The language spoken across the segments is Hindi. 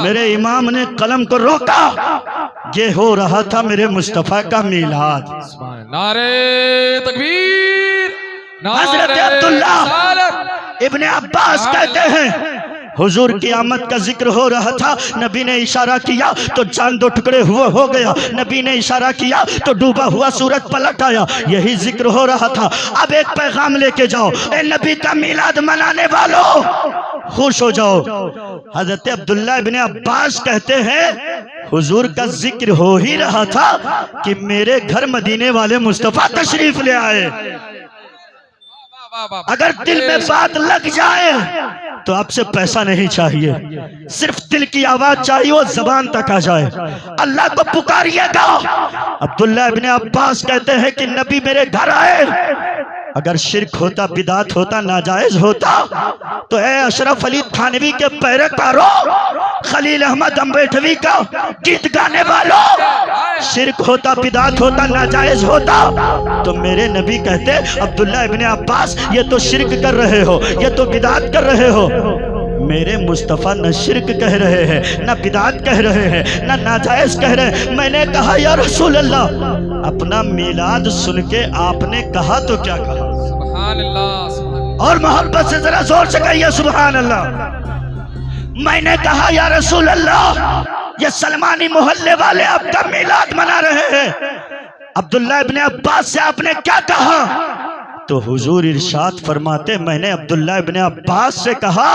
मेरे इमाम ने कलम को रोका। ये हो रहा था मेरे मुस्तफा का मीलाद। नारे तकबीर, हजरत अब्दुल्ला इब्ने अब्बास कहते हैं हुजूर की आमद का जिक्र हो रहा था। नबी ने इशारा किया तो चांद दो टुकड़े हुआ हो गया। नबी ने इशारा किया तो डूबा हुआ सूरज पलट आया। यही जिक्र हो रहा था। अब एक पैगाम लेके जाओ, ए नबी का मीलाद मनाने वालों, खुश हो जाओ। हजरत अब्दुल्ला इब्ने अब्बास कहते हैं हुजूर का जिक्र हो ही रहा था कि मेरे घर मदीने वाले मुस्तफा तशरीफ ले आए। अगर दिल में बात लग जाए तो आपसे पैसा नहीं चाहिए, सिर्फ दिल की आवाज चाहिए, वो जबान तक आ जाए। अल्लाह को पुकारिएगा। अब्दुल्ला इब्ने अब्बास कहते हैं कि नबी मेरे घर आए। अगर शिर्क होता, बिदात होता, नाजायज होता तो ए अशरफ अली थानवी के पैरकारों, खलील अहमद अम्बेडवी का गीत गाने वालों, शिर्क होता, बिदात होता, नाजायज होता तो मेरे नबी कहते अब्दुल्ला इब्ने अब्बास ये तो शिर्क कर रहे हो, ये तो बिदात कर रहे हो। मेरे मुस्तफ़ा न शिर्क कह रहे हैं, न बिदात कह रहे हैं, न नाजायज कह रहे हैं। मैंने कहा या रसूल अल्लाह, अपना मीलाद सुन के आपने कहा तो क्या कहा? सुभान अल्लाह। और मोहब्बत से जरा जोर से कहिए सुभान अल्लाह। मैंने कहा या रसूल अल्लाह, ये सलमानी मोहल्ले वाले आपका मीलाद मना रहे हैं। अब्दुल्ला इब्ने अब्बास से आपने क्या कहा? तो हुजूर इरशाद फरमाते, मैंने अब्दुल्ला इब्ने अब्बास से कहा,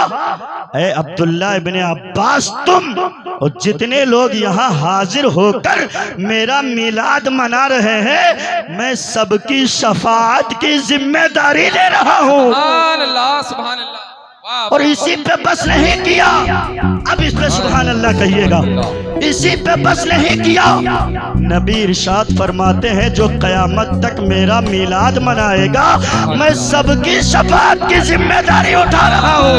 ए अब्दुल्ला इब्ने अब्बास, तुम और जितने लोग यहाँ हाजिर होकर मेरा मीलाद मना रहे हैं, मैं सबकी शफाअत की जिम्मेदारी ले रहा हूँ। सुभान अल्लाह, सुभान अल्लाह। और इसी पे बस नहीं किया, अब इस पे सुभान अल्लाह कहिएगा। इसी पे बस नहीं किया, नबी इरशाद फरमाते हैं जो कयामत तक मेरा मीलाद मनाएगा, मैं सबकी शफाअत की जिम्मेदारी उठा रहा हूँ।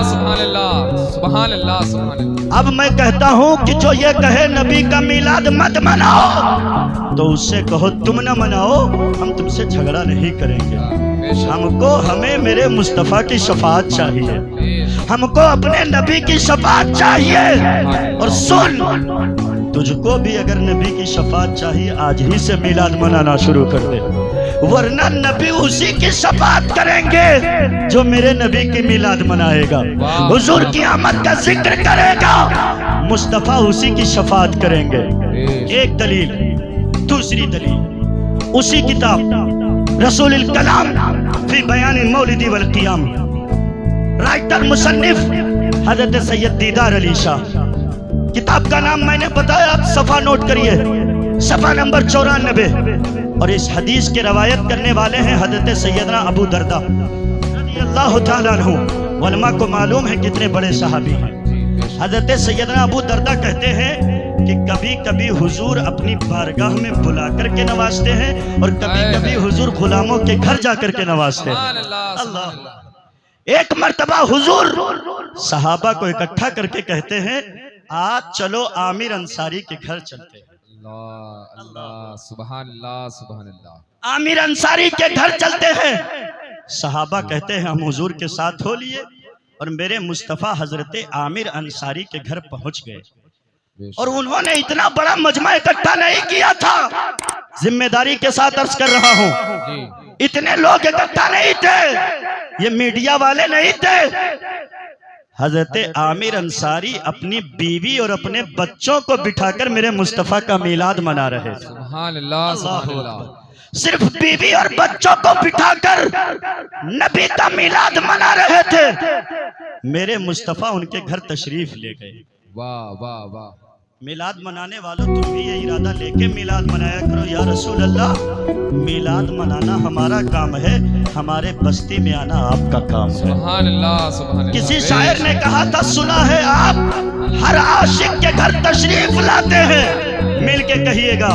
सुभान अल्लाह, सुभान अल्लाह, सुभान अल्लाह। अब मैं कहता हूँ कि जो ये कहे नबी का मीलाद मत मनाओ, तो उससे कहो तुम न मनाओ, हम तुमसे झगड़ा नहीं करेंगे। हमको, हमें मेरे मुस्तफा की शफाअत चाहिए, हमको अपने नबी की शफाअत चाहिए। और सुन, तुझको भी अगर नबी की शफाअत चाहिए, आज ही से मीलाद मनाना शुरू कर दे, वरना नबी उसी की शफाअत करेंगे जो मेरे नबी की मीलाद मनाएगा, हुजूर की आमद का जिक्र करेगा, मुस्तफा उसी की शफाअत करेंगे। एक दलील। दूसरी दलील, उसी किताब रसूल कलाम फी बयान मौलिदी वल क़ियाम, राइटर मुसन्निफ हजरत सैयद दीदार अली शाह। किताब का नाम मैंने बताया, आप सफा नोट करिए, सफा नंबर 94। और इस हदीस के रवायत करने वाले हैं हजरत सैयदना अबू दरदा रज़ियल्लाहु ताला अन्हु। उलमा को मालूम है कितने बड़े सहाबी हैं। हजरत सैयदना अबू दरदा कहते हैं कि कभी कभी हुजूर अपनी बारगाह में बुला करके नवाजते हैं और कभी कभी हुजूर गुलामों के घर जाकर के नवाजते हैं। अल्लाह। एक मर्तबा हुजूर सहाबा को इकट्ठा करके कहते हैं, आज चलो आमिर अंसारी के घर चलते हैं। अल्लाह अल्लाह, सुभान अल्लाह, सुभान अल्लाह। आमिर अंसारी के घर चलते हैं। सहाबा कहते हैं हम हुजूर के साथ हो लिए और मेरे मुस्तफ़ा हजरत आमिर अंसारी के घर पहुंच गए। और उन्होंने इतना बड़ा मजमा इकट्ठा नहीं किया था, जिम्मेदारी के साथ अर्ज कर रहा हूँ, इतने लोग इकट्ठा नहीं थे, ये मीडिया वाले नहीं थे। हजरत आमिर अंसारी अपनी बीवी और अपने बच्चों को बिठाकर मेरे मुस्तफ़ा का मीलाद मना रहे थे। सुभान अल्लाह, सुभान अल्लाह। सिर्फ बीवी और बच्चों को बिठाकर नबी का मीलाद मना रहे थे। मेरे मुस्तफ़ा उनके घर तशरीफ ले गए। वाह वाह वाह। मिलाद मनाने वालों, तुम भी ये इरादा लेके मिलाद मनाया करो। या रसूल अल्लाह, मिलाद मनाना हमारा काम है, हमारे बस्ती में आना आपका काम है। सुभान अल्लाह, सुभान अल्लाह। किसी शायर ने कहा था, सुना है आप हर आशिक के घर तशरीफ लाते हैं, मिल के कहिएगा,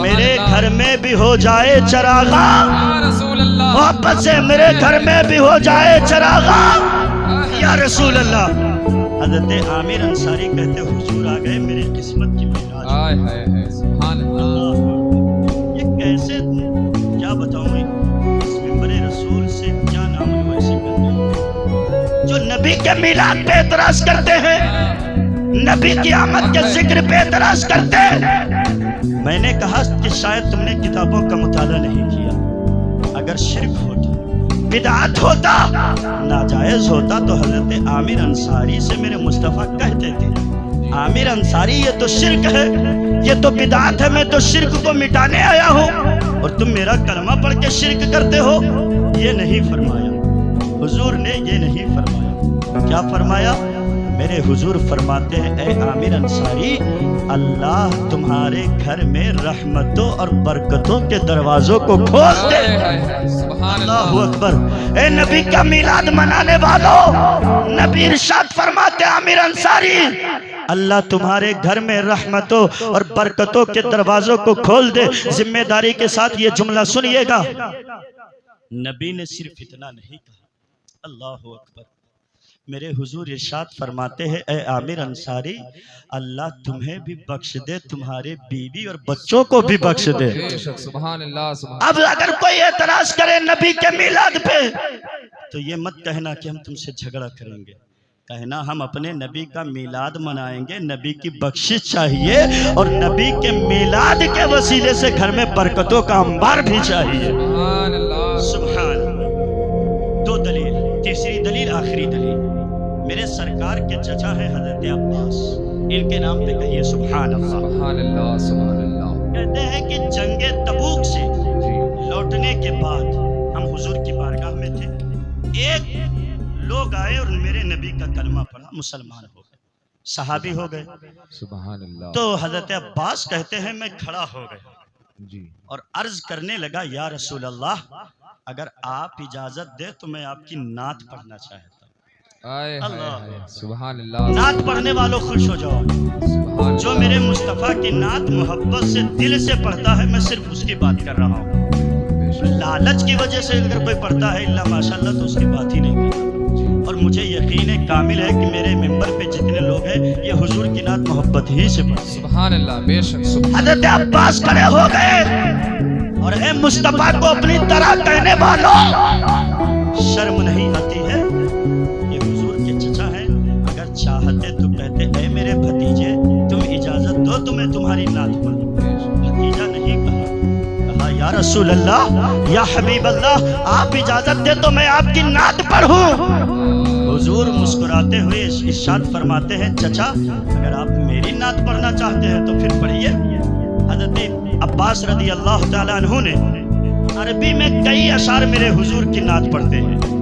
मेरे घर में भी हो जाए चरागा, मोहब्बत से मेरे घर में भी हो जाए चरागा। या रसूल अल्लाह। हज़रत आमिर अंसारी कहते, हुजूर आ गए, मेरी किस्मत की मिराज। हाय हाय हाय, सुभान अल्लाह। ये कैसे, क्या बताऊं, इस मिंबरे रसूल से क्या नाम वैसे करते हैं जो नबी के मिलाद पे एतराज करते हैं। नबी की आमद के जिक्र पे एतराज करते। मैंने कहा कि शायद तुमने किताबों का मुताला नहीं किया। अगर शिर्क होता, बिदअत होता, नाजायज होता तो हजरत आमिर अंसारी से मेरे मुस्तफ़ा कहते थे, आमिर अंसारी ये तो शिर्क है, ये तो बिदअत है, मैं तो शिर्क को मिटाने आया हूँ और तुम मेरा कलमा पढ़ के शिर्क करते हो। ये नहीं फरमाया हुजूर ने, ये नहीं फरमाया। क्या फरमाया? मेरे हुजूर फरमाते हैं, ए आमिर अंसारी, अल्लाह तुम्हारे घर में रहमतों और बरकतों के दरवाजों को खोल दे। अल्लाहु अकबर। ए नबी का मिलाद मनाने वालों, नबी इरशाद फरमाते आमिर अंसारी, अल्लाह तुम्हारे घर में रहमतों और बरकतों के दरवाजों को खोल दे। जिम्मेदारी के साथ ये जुमला सुनिएगा, नबी ने सिर्फ इतना नहीं कहा, अल्लाहु अकबर। मेरे हुजूर इरशाद फरमाते हैं, ए आमिर अंसारी, अल्लाह तुम्हें भी बख्श दे, तुम्हारे बीवी और बच्चों को भी बख्श दे। सुभान अल्लाह। अब अगर कोई एतराज करे नबी के मिलाद पे, तो ये मत कहना कि हम तुमसे झगड़ा करेंगे, कहना हम अपने नबी का मिलाद मनाएंगे, नबी की बख्शिश चाहिए और नबी के मिलाद के वसीले से घर में बरकतों का अंबार भी चाहिए। सुभान अल्लाह। सुभान। दो दलील, तीसरी दलील, आखिरी दलील, मेरे सरकार के चचा है हजरत अब्बास, इनके नाम पे कहिए सुभान अल्लाह। सुभान अल्लाह। सुभान अल्लाह। कहते हैं कि जंगे तबूक से लौटने के बाद हम हुजूर की बारगाह में थे, एक लोग आए और मेरे नबी का कलमा पढ़ा, मुसलमान हो गए, सहाबी हो गए। सुभान अल्लाह। तो हजरत अब्बास कहते हैं मैं खड़ा हो गया जी और अर्ज करने लगा, या रसूल अल्लाह, अगर आप इजाजत दे तो मैं आपकी नात पढ़ना चाहता हूँ। आए अल्लाह। हाय। सुभान अल्लाह। नात पढ़ने वालों खुश हो जाओ। सुभान जो मेरे मुस्तफ़ा की नात मोहब्बत से दिल से पढ़ता है, मैं सिर्फ उसकी बात कर रहा हूँ। लालच की वजह से अगर कोई पढ़ता है इल्ला माशाल्लाह तो उसकी बात ही नहीं करता। और मुझे यकीन है कामिल है कि मेरे मिंबर पे जितने लोग हैं ये हुजूर की नात मोहब्बत ही से पढ़ते हैं। सुभान अल्लाह। बेशक। हज़रत अब्बास खड़े हो गए और ए मुस्तफ़ा को अपनी तरह कहने वालों, शर्म नहीं आती है? ये हुजूर के चचा हैं, अगर चाहते तो कहते ऐ मेरे भतीजे तुम इजाजत दो तो मैं तुम्हारी नात पढ़ूं। भतीजा नहीं कहा या रसूल अल्लाह, या हबीब अल्लाह, आप इजाजत दे तो मैं आपकी नात पढ़ूं। हुजूर मुस्कुराते हुए इरशाद फरमाते हैं, चचा अगर आप मेरी नात पढ़ना चाहते हैं तो फिर पढ़िए। हज़रत अब्बास रज़ी अल्लाह ताला अन्हु ने अरबी में कई अशार मेरे हुजूर की नात पढ़ते हैं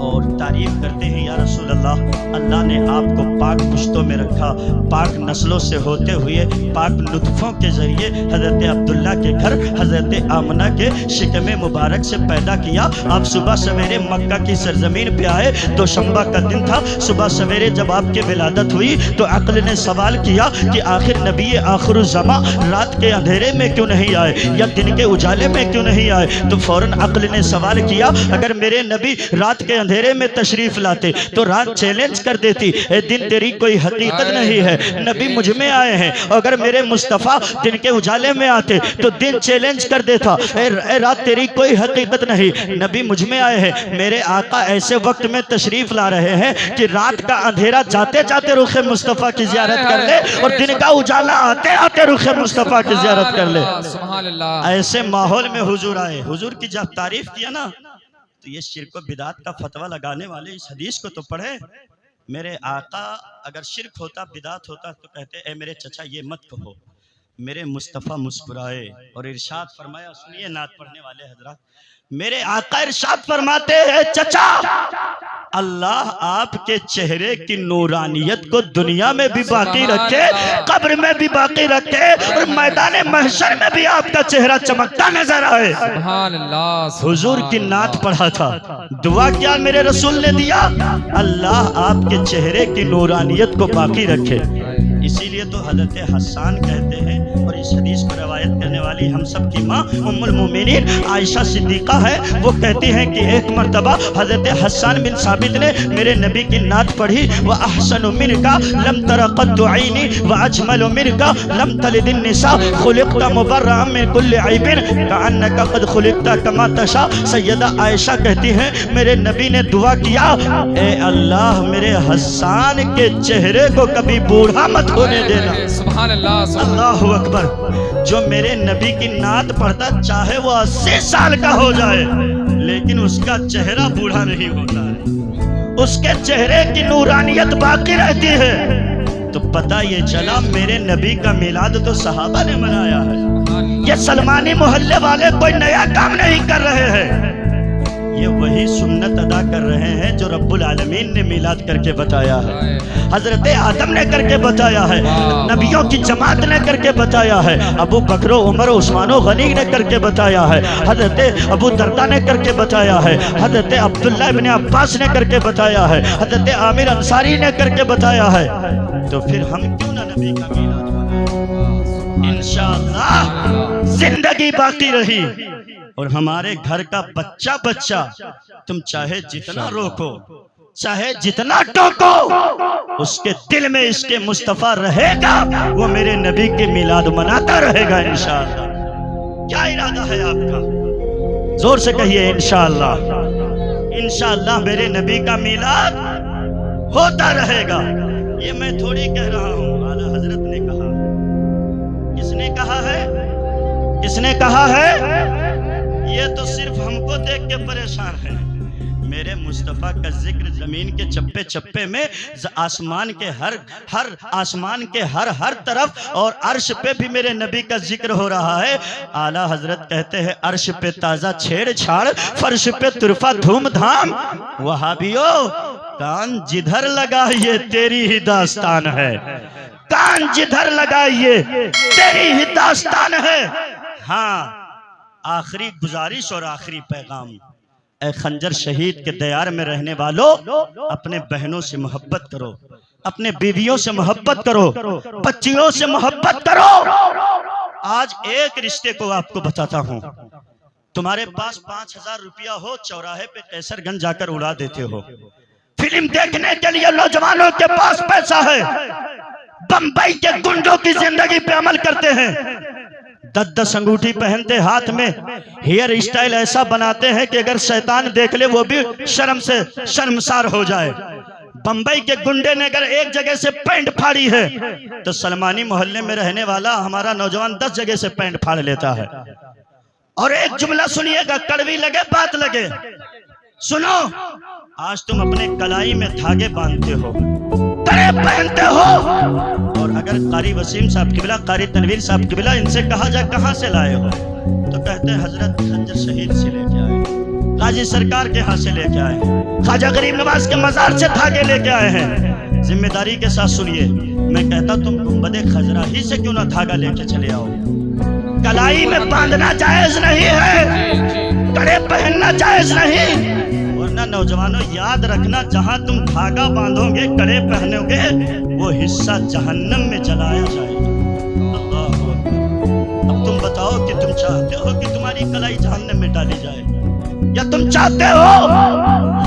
और तारीफ करते हैं, या रसूल अल्लाह, अल्लाह ने आपको पाक पुश्तों में रखा, पाक नस्लों से होते हुए पाक लुत्फ़ों के जरिए हज़रत अब्दुल्ला के घर हज़रत आमना के शिकमे मुबारक से पैदा किया। आप सुबह सवेरे मक्का की सरजमीन पे आए, दोशंबा का दिन था। सुबह सवेरे जब आपकी विलादत हुई तो अक्ल ने सवाल किया कि आखिर नबी आखिरुज़्ज़मा रात के अंधेरे में क्यों नहीं आए या दिन के उजाले में क्यों नहीं आए? तो फौरन अक्ल ने सवाल किया, अगर मेरे नबी रात के अंधेरे में तशरीफ लाते तो रात चैलेंज कर देती, ए दिन तेरी कोई हकीकत नहीं है, नबी मुझ में आए हैं। अगर मेरे मुस्तफ़ा दिन के उजाले में आते तो दिन चैलेंज कर देता, ए रात तेरी कोई हकीकत नहीं, नबी मुझ में आए हैं। मेरे आका ऐसे वक्त में तशरीफ ला रहे हैं कि रात का अंधेरा जाते जाते रुखे मुस्तफ़ा की ज़ियारत कर ले और दिन का उजाला आते आते रुखे मुस्तफ़ा की ज़ियारत कर ले। सुभान अल्लाह। ऐसे माहौल में हुजूर आए। हुजूर की जब तारीफ किया ना तो ये शिर्क व बिदात का फतवा लगाने वाले इस हदीस को तो पढ़े। मेरे आका अगर शिर्क होता, बिदात होता तो कहते ए मेरे चचा ये मत कहो। मेरे मुस्तफ़ा मुस्कुराए और इरशाद फरमाया, सुनिए नात पढ़ने वाले हजरात, मेरे आका इरशाद फरमाते हैं, चचा अल्लाह आपके चेहरे की नूरानियत को दुनिया में भी बाकी रखे, कब्र में भी बाकी रखे और मैदान महशर में भी आपका चेहरा चमकता नजर आए। सुभान अल्लाह। हुजूर की नात पढ़ा था, दुआ क्या मेरे रसूल ने दिया, अल्लाह आपके चेहरे की नूरानियत को बाकी रखे। इसीलिए तो हज़रत हसन कहते हैं, और इस हदीस को रवायत करने वाली हम सब की माँ उम्मुल मोमिनीन आयशा सिद्दीक़ा है। वो कहती हैं कि एक मर्तबा हज़रत हसन बिन साबित ने मेरे नबी की नात पढ़ी, व अहसनु मिनका लम तरा क़त्तु ऐनी व अजमलु मिनका लम तलिदिन निसा खुलिक़्ता मुबर्रअन मिन कुल्लि ऐबिन कअन्नका क़द खुलिक़्ता कमा तशा। सैयदा आयशा कहती हैं मेरे नबी ने दुआ किया, ए अल्लाह मेरे हसन के चेहरे को कभी बूढ़ा मत होने देना। सुभान अल्लाह, अल्लाहु अकबर। जो मेरे नबी की नात पढ़ता चाहे वो 80 साल का हो जाए, लेकिन उसका चेहरा बूढ़ा नहीं होता है, उसके चेहरे की नूरानियत बाकी रहती है। तो पता ये चला मेरे नबी का मिलाद तो सहाबा ने मनाया है। ये सलमानी मोहल्ले वाले कोई नया काम नहीं कर रहे हैं, ये वही सुन्नत अदा कर रहे हैं जो रब्बुल आलमीन ने मिलाद करके बताया है, हजरत आदम ने करके बताया है, नबियों की जमात ने करके बताया है, अबू बकर उमर उस्मान गनी ने करके बताया है, हजरत अबू दरदा ने करके बताया है, हजरत अब्दुल्ला इब्न अब्बास ने करके बताया है, हजरत आमिर अंसारी ने करके बताया है। तो फिर हम क्यों ना नबी का मिलाद मनाएं? इंशाअल्लाह जिंदगी बाकी रही और हमारे घर का बच्चा बच्चा तुम चाहे जितना रोको चाहे जितना टोको, उसके दिल में इसके मुस्तफा रहेगा, वो मेरे नबी के मिलाद मनाता रहेगा इंशाअल्लाह। क्या इरादा है आपका? जोर से कहिए इंशाअल्लाह। इंशाअल्लाह मेरे नबी का मिलाद होता रहेगा। ये मैं थोड़ी कह रहा हूँ, आला हजरत ने कहा। किसने कहा है? किसने कहा है? ये तो सिर्फ हमको देख के परेशान है। मेरे मुस्तफ़ा का जिक्र जमीन के चप्पे चप्पे में, आसमान के हर तरफ, और अर्श पे भी मेरे नबी का जिक्र हो रहा है। आला हजरत कहते हैं अर्श पे ताज़ा छेड़छाड़, फर्श पे तुरफा धूमधाम। वहाबियो कान जिधर लगाइए तेरी ही दास्तान है, कान जिधर लगाइए तेरी ही दास्तान है। हाँ, आखिरी गुजारिश और आखिरी पैगाम, ए खंजर शहीद के दयार में रहने वालों, अपने बहनों से मोहब्बत करो, अपने बीवियों से मोहब्बत करो, बच्चियों से मोहब्बत करो। आज एक रिश्ते को आपको बताता हूँ। तुम्हारे पास 5000 रुपया हो, चौराहे पे कैसरगंज जाकर उड़ा देते हो। फिल्म देखने के लिए नौजवानों के पास पैसा है, बंबई के गुंडों की जिंदगी पे अमल करते हैं। 10-10 अंगूठी पहनते, हाथ में हेयर स्टाइल ऐसा बनाते हैं कि अगर शैतान देख ले वो भी शर्म से शर्मसार हो जाए। बंबई के गुंडे ने अगर एक जगह से पैंट फाड़ी है तो सलमानी मोहल्ले में रहने वाला हमारा नौजवान 10 जगह से पैंट फाड़ लेता है। और एक जुमला सुनिएगा, कड़वी लगे बात लगे, सुनो। आज तुम अपने कलाई में धागे बांधते हो, कड़े पहनते हो, और अगर कारी वसीम साहब किबला, कारी तनवीर साहब किबला, इनसे कहा जाए कहाँ से लाए हो, तो कहते हैं हजरत खंजर शहीद से लेके आए, गाजी सरकार के यहाँ से लेके आए, ख्वाजा गरीब नवाज के मजार से धागे लेके आए हैं। जिम्मेदारी के साथ सुनिए, मैं कहता तुम गुंबदे खजराही से क्यों ना धागा लेके चले आओ। कलाई में बांधना जायज नहीं है, कड़े पहनना जायज नहीं। वरना नौजवानों याद रखना, जहां तुम धागा बांधोगे, कड़े पहनोगे, वो हिस्सा जहन्नम में जलाया जाएगा। अल्लाह अकबर। अब तुम बताओ कि तुम चाहते हो कि तुम्हारी कलाई जहन्नम में डाली जाए, या तुम चाहते हो?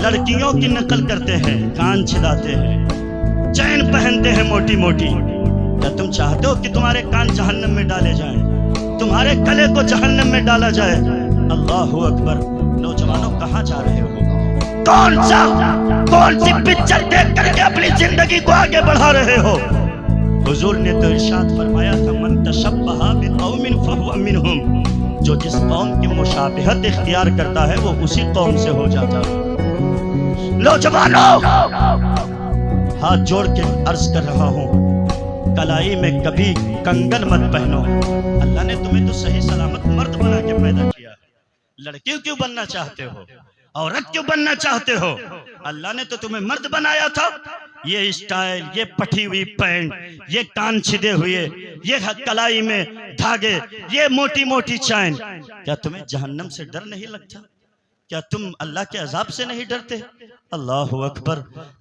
लड़कियों की नकल करते हैं, कान छिदाते हैं, चैन पहनते हैं मोटी मोटी। या तुम चाहते हो कि तुम्हारे कान जहन्नम में डाले जाएं, तुम्हारे गले को जहन्नम में डाला जाए? अल्लाहु अकबर। नौजवानों कहाँ जा रहे हो? कौन सी पिक्चर देख करके अपनी जिंदगी को आगे बढ़ा रहे हो? हुजूर ने तो इरशाद फरमाया था, मन तशब्बहा बिक़ौमिन फहुवा मिनहुम, जो जिस कौम की मुशाबिहत इख्तियार करता है वो उसी कौम से हो जाता है। नौजवानों हाथ जोड़ के अर्ज कर रहा हूँ, कलाई में कभी कंगन मत पहनो। अल्लाह ने तुम्हें तो सही सलामत मर्द बना के पैदा किया, लड़की क्यों बनना चाहते हो? औरत क्यों बनना चाहते हो? अल्लाह ने तो तुम्हें मर्द बनाया था। ये स्टाइल, ये पठी हुई पैंट, ये कान छिदे हुए, ये कलाई में धागे, ये मोटी मोटी चैन, क्या तुम्हें जहन्नम से डर नहीं लगता? क्या तुम अल्लाह के अजाब से नहीं डरते? अल्लाह अकबर।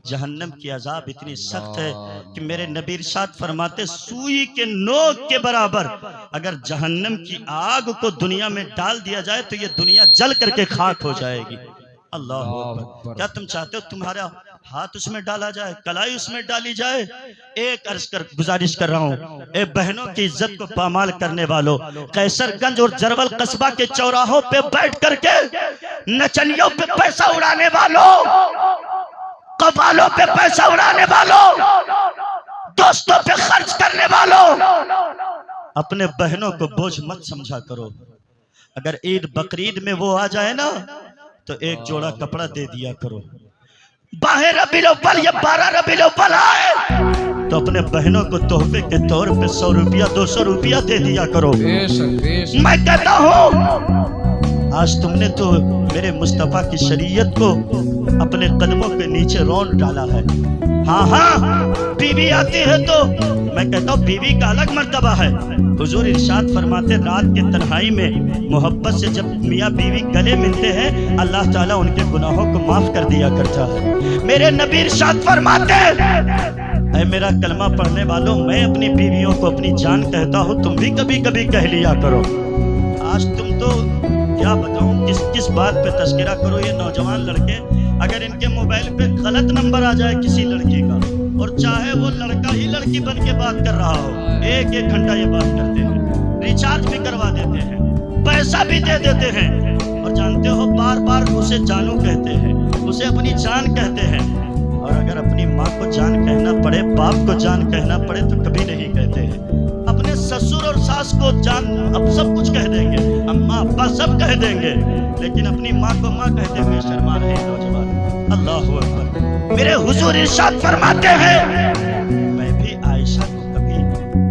जहन्नम की अजाब इतनी सख्त है कि मेरे नबी इरशाद फरमाते सुई के नोक के बराबर अगर जहन्नम की आग को दुनिया में डाल दिया जाए तो ये दुनिया जल करके खाक हो जाएगी। अल्लाह अकबर। क्या तुम चाहते हो तुम्हारा हाथ उसमें डाला जाए, कलाई उसमें डाली जाए? एक अर्ज कर गुजारिश कर रहा हूँ, ए बहनों की इज्जत को पामाल करने वालों, कैसरगंज और जरवल कस्बा के चौराहों पे बैठ करके नचनियों पे पैसा उड़ाने वालों, कव्वालों पे पैसा उड़ाने वालों, दोस्तों पे खर्च करने वालों, अपने बहनों को बोझ मत समझा करो। अगर ईद बकरीद में वो आ जाए ना तो एक जोड़ा कपड़ा दे दिया करो। 12 रबीउल अव्वल या 12 रबीउल अव्वल आए तो अपने बहनों को तोहफे के तौर पे 100 रुपया 200 रुपया दे दिया करो। मैं कहता हूँ आज तुमने तो मेरे मुस्तफा की शरीयत को अपने कदमों के नीचे रौंद डाला है। हाँ हाँ, बीवी आती है तो मैं कहता हूँ बीवी का अलग मर्तबा है। हुजूर इरशाद फरमाते रात के तन्हाई में मोहब्बत से जब मियाँ बीवी गले मिलते हैं अल्लाह ताला उनके गुनाहों को माफ कर दिया करता है। मेरे नबी इरशाद फरमाते ऐ मेरा कलमा पढ़ने वालों, मैं अपनी बीवियों को अपनी जान कहता हूँ, तुम भी कभी कभी कह लिया करो। आज तुम तो क्या बताऊँ किस किस बात पे तस्करा करो। ये नौजवान लड़के अगर इनके मोबाइल पे गलत नंबर आ जाए किसी लड़की का और चाहे वो लड़का ही लड़की बन के बात कर रहा हो, एक एक घंटा ये बात करते हैं, रिचार्ज भी करवा देते हैं, पैसा भी दे देते हैं और जानते हो बार बार उसे जानू कहते हैं, उसे अपनी जान कहते हैं। और अगर अपनी माँ को जान कहना पड़े, बाप को जान कहना पड़े तो कभी नहीं कहते हैं। अपने ससुर और सास को जान अब सब कुछ कह देंगे, अम्मा अब्बा सब कह देंगे, लेकिन अपनी माँ को माँ कहते हुए शर्मा रहे नौजवान। अल्लाह अकबर। मेरे हुजूर इरशाद फरमाते हैं मैं भी आयशा को कभी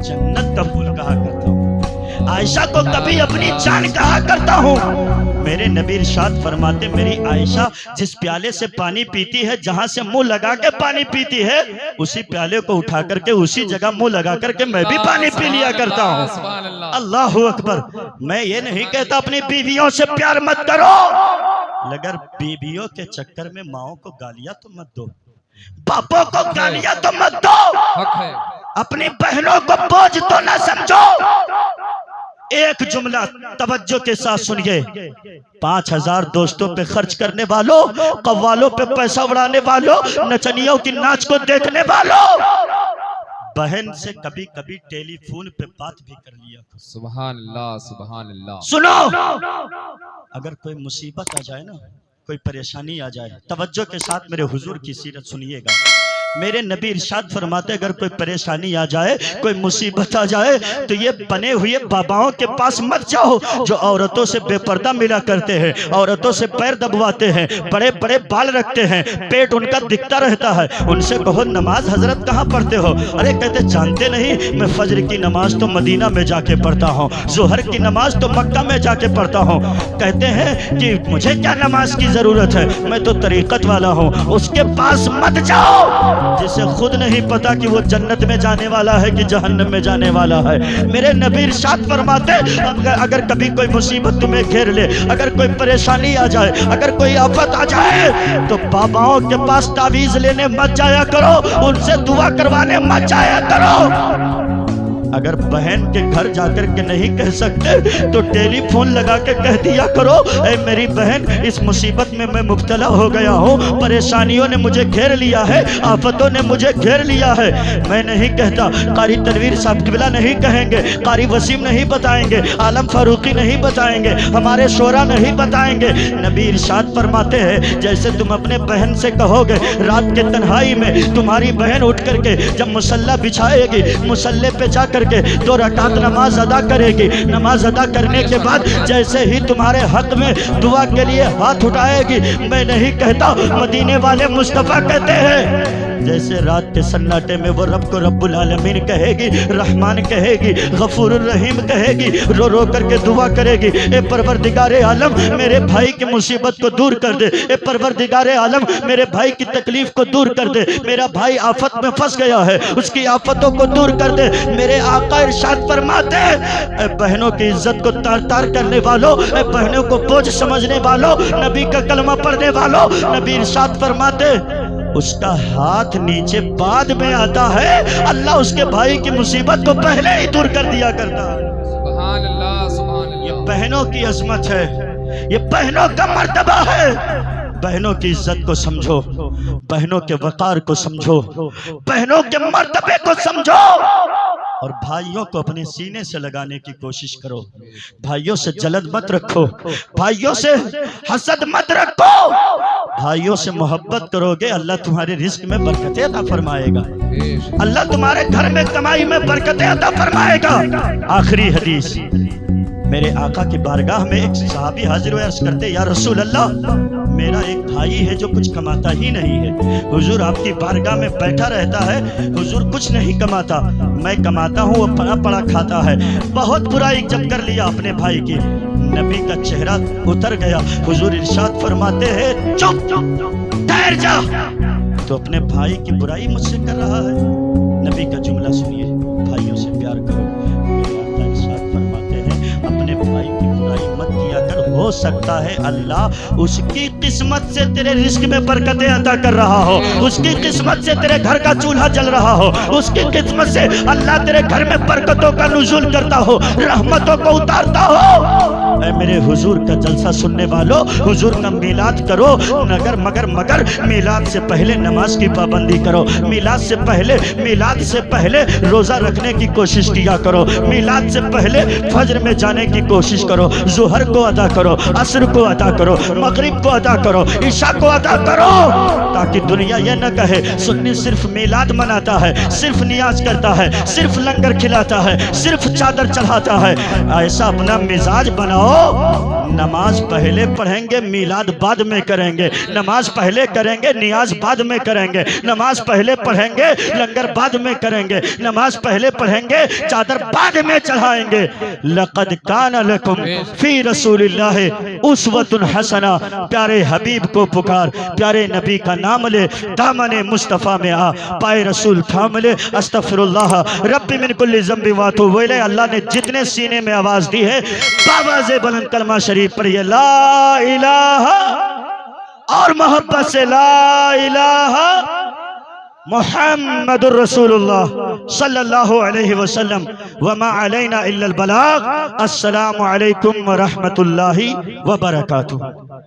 जन्नत का फूल कहा करता हूँ, आयशा को कभी अपनी जान कहा करता हूँ। मेरे नबी इरशाद फरमाते मेरी आयशा जिस प्याले से पानी पीती है, जहाँ से मुंह लगा के पानी पीती है, उसी प्याले को उठा करके उसी जगह मुंह लगा करके मैं भी पानी पी लिया करता हूँ। अल्लाह अकबर। मैं ये नहीं कहता अपनी बीवियों से प्यार मत करो, अगर बीवियों के चक्कर में माओ को गालियां तो मत दो, बापों को गालियां तो मत दो, अपनी बहनों को बोझ तो ना समझो। एक जुमला तवज्जो के साथ सुनिए, 5000 दोस्तों पे खर्च करने वालों, कव्वालों पे पैसा उड़ाने वालों, नचनियों की नाच को देखने वालों, बहन से कभी कभी टेलीफोन पे बात भी कर लिया। सुभान अल्लाह, सुभान अल्लाह। सुनो, अगर कोई मुसीबत आ जाए ना, कोई परेशानी आ जाए, तवज्जो के साथ मेरे हुजूर की सीरत सुनिएगा। मेरे नबी इरशाद फरमाते अगर कोई परेशानी आ जाए, कोई मुसीबत आ जाए तो ये बने हुए बाबाओं के पास मत जाओ जो औरतों से बेपर्दा मिला करते हैं, औरतों से पैर दबवाते हैं, बड़े बड़े बाल रखते हैं, पेट उनका दिखता रहता है। उनसे कहो नमाज हजरत कहाँ पढ़ते हो? अरे कहते जानते नहीं, मैं फजर की नमाज तो मदीना में जाके पढ़ता हूँ, जोहर की नमाज तो मक्का में जाके पढ़ता हूँ। कहते हैं कि मुझे क्या नमाज की जरूरत है, मैं तो तरीकत वाला हूँ। उसके पास मत जाओ जिसे खुद नहीं पता कि वो जन्नत में जाने वाला है कि जहन्नम में जाने वाला है। मेरे नबी इरशाद फरमाते अगर कभी कोई मुसीबत तुम्हें घेर ले, अगर कोई परेशानी आ जाए, अगर कोई आफत आ जाए तो बाबाओं के पास तावीज लेने मत जाया करो, उनसे दुआ करवाने मत जाया करो। अगर बहन के घर जाकर के नहीं कह सकते तो टेलीफोन लगा के कह दिया करो ऐ मेरी बहन इस मुसीबत में मैं मुब्तला हो गया हूँ, परेशानियों ने मुझे घेर लिया है, आफतों ने मुझे घेर लिया है। मैं नहीं कहता, कारी तनवीर साहब किबला नहीं कहेंगे, कारी वसीम नहीं बताएंगे, आलम फारूकी नहीं बताएंगे, हमारे शोरा नहीं बताएंगे। नबी इरशाद फरमाते हैं जैसे तुम अपने बहन से कहोगे, रात के तन्हाई में तुम्हारी बहन उठ करके जब मुसल्ला बिछाएगी, मुसल्ले पे जाकर के 2 रकात नमाज अदा करेगी, नमाज अदा करने के बाद जैसे ही तुम्हारे हक में दुआ के लिए हाथ उठाएगी, मैं नहीं कहता, मदीने वाले मुस्तफा कहते हैं जैसे रात के सन्नाटे में वो रब को रब्बुल आलमीन कहेगी, रहमान कहेगी, गफूर रहीम कहेगी, रो रो करके दुआ करेगी, ए परवरदिगारे आलम मेरे भाई की मुसीबत को दूर कर दे, ए परवरदिगारे आलम मेरे भाई की तकलीफ को दूर कर दे, मेरा भाई आफत में फंस गया है उसकी आफतों को दूर कर दे। मेरे आका इरशाद फरमाते हैं, बहनों की इज्जत को तार तार करने वालों, बहनों को बोझ समझने वालों, नबी का कलमा पढ़ने वालों, नबी इरशाद फरमाते उसका हाथ नीचे बाद में आता है, अल्लाह उसके भाई की मुसीबत को पहले ही दूर कर दिया करता है। सुभान अल्लाह, सुभान अल्लाह। ये बहनों की अजमत है, ये बहनों का मर्तबा है। बहनों की इज्जत को समझो, बहनों के वकार को समझो, बहनों के मर्तबे को समझो और भाइयों को अपने सीने से लगाने की कोशिश करो। भाइयों से जलन मत रखो, भाइयों से हसद मत रखो, भाइयों से मोहब्बत करोगे अल्लाह तुम्हारे रिस्क में बरकतें अता फरमाएगा, अल्लाह तुम्हारे घर में कमाई में बरकतें अता फरमाएगा। आखिरी हदीस, मेरे आका की बारगाह में एक सहाबी हाजिर हुए, अर्ज करते या रसूल अल्लाह मेरा एक भाई है जो कुछ कमाता ही नहीं है, हुजूर आपकी बारगाह में बैठा रहता है, हुजूर कुछ नहीं कमाता, मैं कमाता हूँ वो पड़ा पड़ा खाता है। बहुत बुराई जब कर लिया अपने भाई की, नबी का चेहरा उतर गया, हुजूर इरशाद फरमाते हैं चुप ठहर जा, तो अपने भाई की बुराई मुझसे कर रहा है। नबी का जुमला सुनिए, भाइयों से प्यार करो। इरशाद फरमाते हैं अपने भाई की बुराई मत किया कर, हो सकता है अल्लाह उसकी किस्मत से तेरे रिस्क में बरकतें अता कर रहा हो, उसकी किस्मत से तेरे घर का चूल्हा जल रहा हो, उसकी किस्मत से अल्लाह तेरे घर में बरकतों का नुज़ूल करता हो, रहमतों को उतारता हो। ऐ मेरे हुजूर का जलसा सुनने वालों, हुजूर का मिलाद करो, मगर मिलाद से पहले नमाज की पाबंदी करो, मिलाद से पहले रोजा रखने की कोशिश किया करो, मिलाद से पहले फज्र में जाने की कोशिश करो, जुहर को अदा करो, असर को अदा करो, मगरिब को अदा करो, ईशा को अदा करो, ताकि दुनिया यह न कहे सुन्नी सिर्फ मिलाद मनाता है, सिर्फ नियाज करता है, सिर्फ लंगर खिलाता है, सिर्फ चादर चढ़ाता है। ऐसा अपना मिजाज बनाओ, नमाज पहले पढ़ेंगे, मिलाद बाद में करेंगे, नमाज पहले करेंगे, नियाज बाद में करेंगे, नमाज पहले पढ़ेंगे, लंगर बाद में करेंगे, नमाज पहले पढ़ेंगे, चादर बाद में चढ़ाएंगे। लक़द कान लकुम फी रसूलिल्लाहि उस्वतुन हसना, प्यारे हबीब को पुकार, प्यारे नबी का नाम ले, दामने मुस्तफ़ा में आ, पाए रसूल थाम ले, अस्तगफिरुल्लाह रब्बी मिन कुल्ली ज़ंबि व अतूबु इलैह। अल्लाह ने जितने सीने में आवाज़ दी है, बाबाज़े बुलंद कलमा शरीफ पढ़िए, ला इलाहा, और मोहब्बत से ला इलाहा मुहम्मदुर रसूलुल्लाह सल्लल्लाहु अलैहि वसल्लम व मा अलैना इल्लल बलाग। अस्सलामु अलैकुम व रहमतुल्लाहि व बरकातुहू।